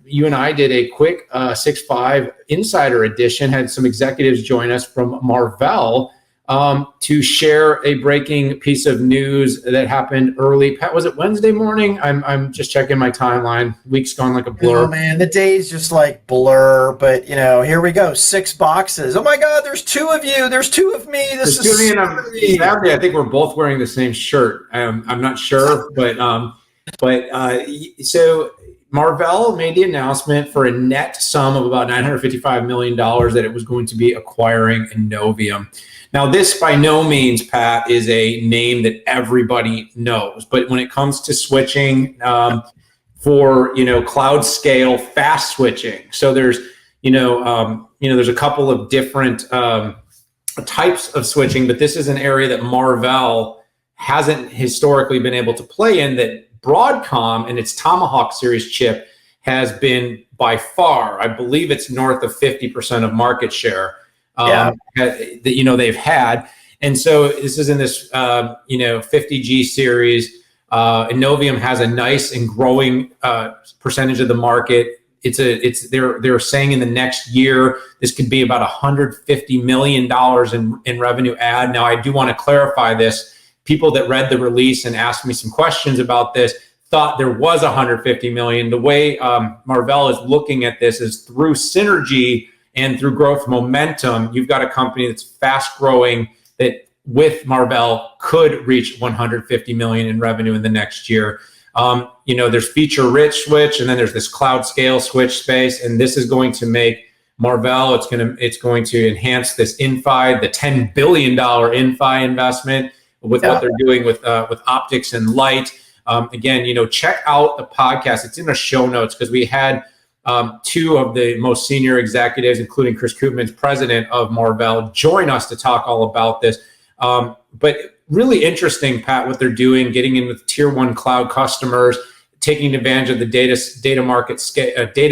you and I did a quick 6.5 Insider Edition, had some executives join us from Marvell to share a breaking piece of news that happened early. Pat, was it Wednesday morning? I'm just checking my timeline. Week's gone like a blur. Oh man, the days just like blur. But here we go. 6 boxes. Oh my God, there's 2 of you. There's 2 of me. This is sadly, I think we're both wearing the same shirt. I'm not sure, but so Marvell made the announcement for a net sum of about $955 million that it was going to be acquiring Innovium. Now, this by no means, Pat, is a name that everybody knows. But when it comes to switching for cloud scale fast switching, so there's there's a couple of different types of switching, but this is an area that Marvell hasn't historically been able to play in, that Broadcom and its Tomahawk series chip has been by far, I believe it's north of 50% of market share that they've had. And so this is in this 50G series. Innovium has a nice and growing percentage of the market. They're saying in the next year this could be about $150 million in revenue add. Now, I do want to clarify this. People that read the release and asked me some questions about this thought there was $150 million. The way Marvell is looking at this is through synergy and through growth momentum. You've got a company that's fast growing that with Marvell could reach $150 million in revenue in the next year. There's feature rich switch, and then there's this cloud scale switch space, and this is going to make Marvell. It's going to enhance this Inphi, the $10 billion Inphi investment with what they're doing with optics and light. Again, check out the podcast. It's in the show notes because we had 2 of the most senior executives, including Chris Koopmans, president of Marvell, join us to talk all about this. But really interesting, Pat, what they're doing, getting in with tier 1 cloud customers, taking advantage of the data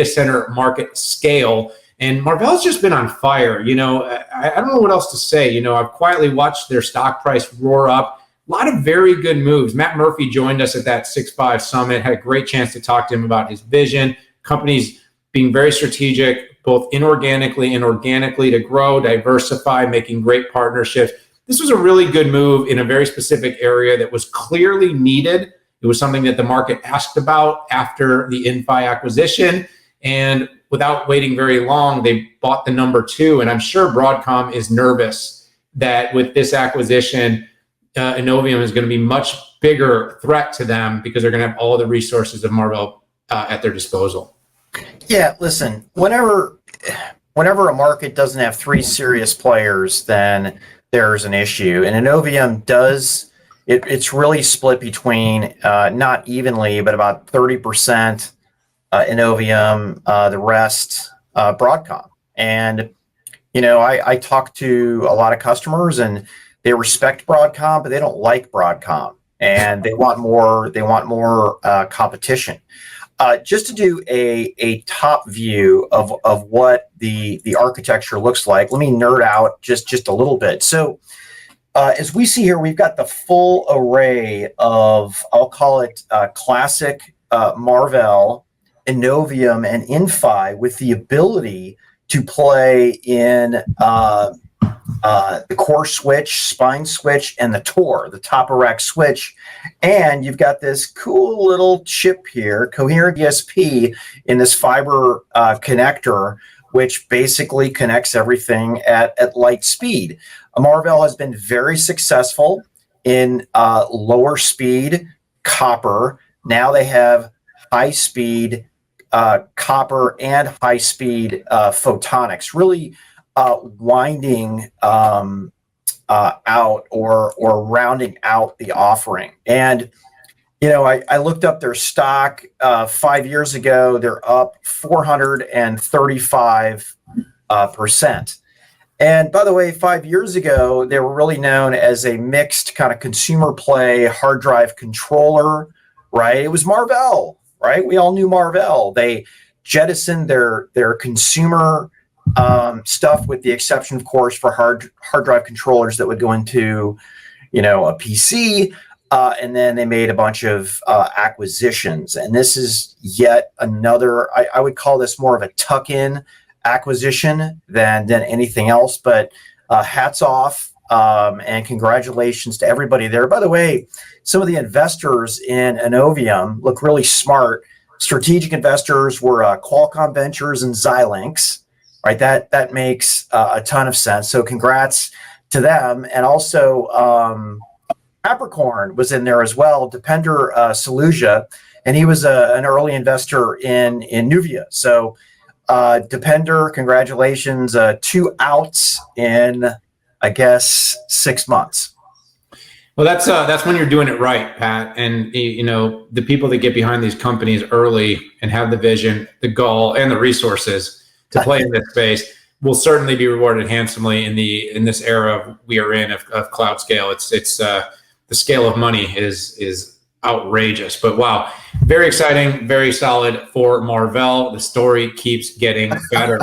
center market scale. And Marvell's just been on fire. I don't know what else to say. I've quietly watched their stock price roar up. A lot of very good moves. Matt Murphy joined us at that 6.5 summit, had a great chance to talk to him about his vision. Companies being very strategic, both inorganically and organically, to grow, diversify, making great partnerships. This was a really good move in a very specific area that was clearly needed. It was something that the market asked about after the Inphi acquisition. And without waiting very long, they bought the number 2. And I'm sure Broadcom is nervous that with this acquisition, Innovium is going to be much bigger threat to them because they're going to have all the resources of Marvell at their disposal. Yeah, listen, whenever a market doesn't have 3 serious players, then there's an issue. And Innovium does, it's really split between, not evenly, but about 30% Innovium, the rest Broadcom. And, I talk to a lot of customers and they respect Broadcom, but they don't like Broadcom, and they want more competition. Just to do a top view of what the architecture looks like, let me nerd out just a little bit. So as we see here, we've got the full array of, I'll call it classic Marvell, Innovium, and Inphi with the ability to play in the core switch, spine switch, and the TOR, the top of rack switch. And you've got this cool little chip here, coherent DSP, in this fiber connector, which basically connects everything at light speed. Marvell has been very successful in lower speed copper. Now they have high speed copper and high speed photonics, really winding out or rounding out the offering. And I looked up their stock 5 years ago. They're up 435%. And by the way, 5 years ago, they were really known as a mixed kind of consumer play hard drive controller, right? It was Marvell, right? We all knew Marvell. They jettisoned their consumer stuff, with the exception, of course, for hard drive controllers that would go into, a PC. And then they made a bunch of acquisitions. And this is yet another, I would call this more of a tuck-in acquisition than anything else. But hats off and congratulations to everybody there. By the way, some of the investors in Innovium look really smart. Strategic investors were Qualcomm Ventures and Xilinx, right? That makes a ton of sense. So congrats to them. And also Capricorn was in there as well, Depender Saluja, and he was an early investor in Nuvia. So Depender, congratulations, 2 outs in, I guess, 6 months. Well, that's when you're doing it right, Pat. And the people that get behind these companies early and have the vision, the goal, and the resources to play in this space will certainly be rewarded handsomely in this era we are in of cloud scale. It's the scale of money is outrageous. But wow, very exciting, very solid for Marvell. The story keeps getting better.